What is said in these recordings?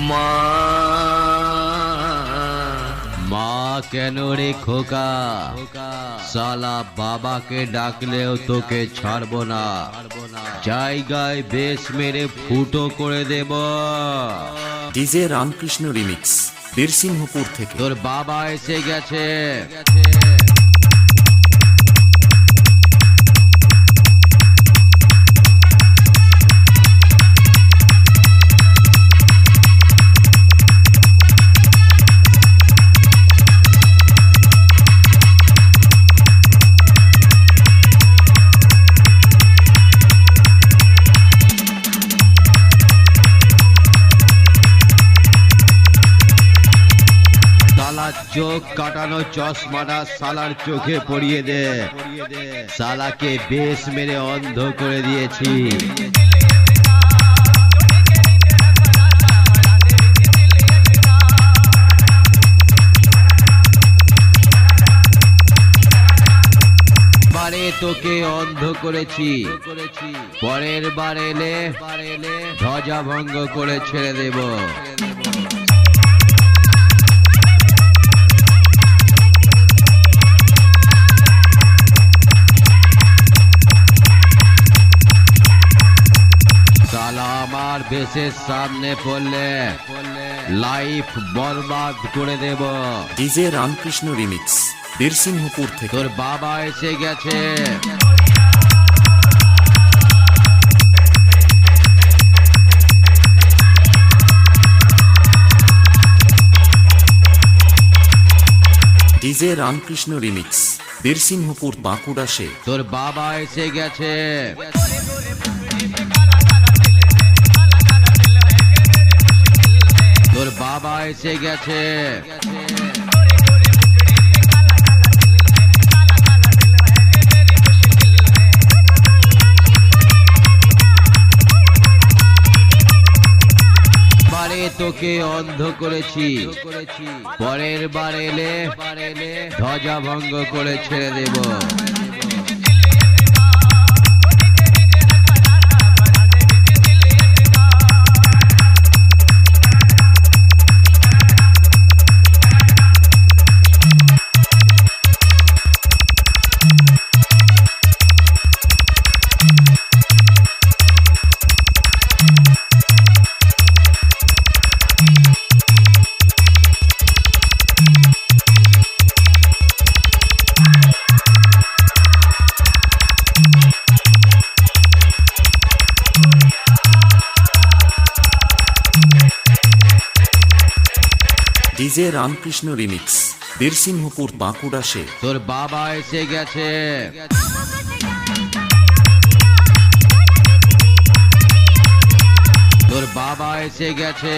মা মা কেন রে খোকা, সালা বাবাকে ডাকলেও তোকে ছাড়বো না, জায়গায় বেশ মেরে ফুটো করে দেব। ডিজে রামকৃষ্ণ রিমিক্স বীরসিংহপুর থেকে। তোর বাবা এসে গেছে। চোখ কাটানো চশমাটা সালার চোখে পরিয়ে দে, সালাকে বেশ মেরে অন্ধ করে দিয়েছি। বারে তোকে অন্ধ করেছি, পরের বার এলে ধ্বজা ভঙ্গ করে ছেড়ে দেব। আমার বেশের সামনে পড়লে লাইফ বরবাদ করে দেব। ডিজে রামকৃষ্ণ রিমিক্স বীরসিংহপুর থেকে। তোর বাবা এসে গেছে। ডিজে রামকৃষ্ণ রিমিক্স বীরসিংহপুর বাঁকুড়া সে। তোর বাবা এসে গেছে। তোর বাবা এসে গেছে। বারে তোকে অন্ধ করেছি, পরের বার এলে ধ্বজা ভঙ্গ করে ছেড়ে দেব। ডিজে রামকৃষ্ণ রিমিক্স বীরসিংহপুর বাঁকুড়া সে। তোর বাবা এসে গেছে। তোর বাবা এসে গেছে।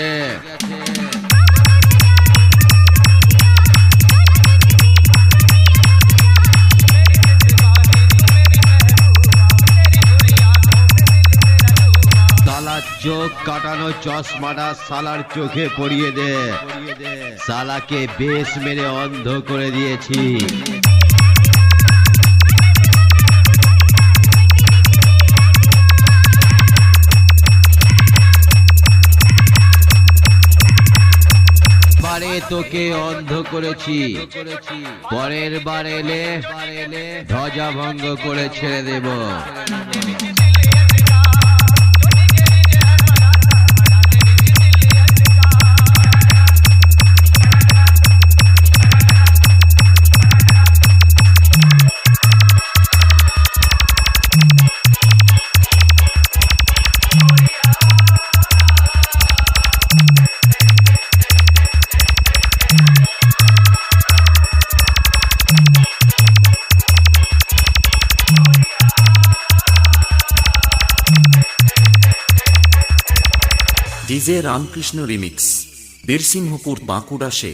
চোখ কাটানো চশমাটা সালার চোখে পরিয়ে দে, সালাকে বেশ মেরে অন্ধ করে দিয়েছি। বারে তোকে অন্ধ করেছি, পরের বার এলে ধ্বজা ভঙ্গ করে ছেড়ে দেব। ডিজে রামকৃষ্ণ রিমিক্স বীরসিংহপুর বাঁকুড়া সে।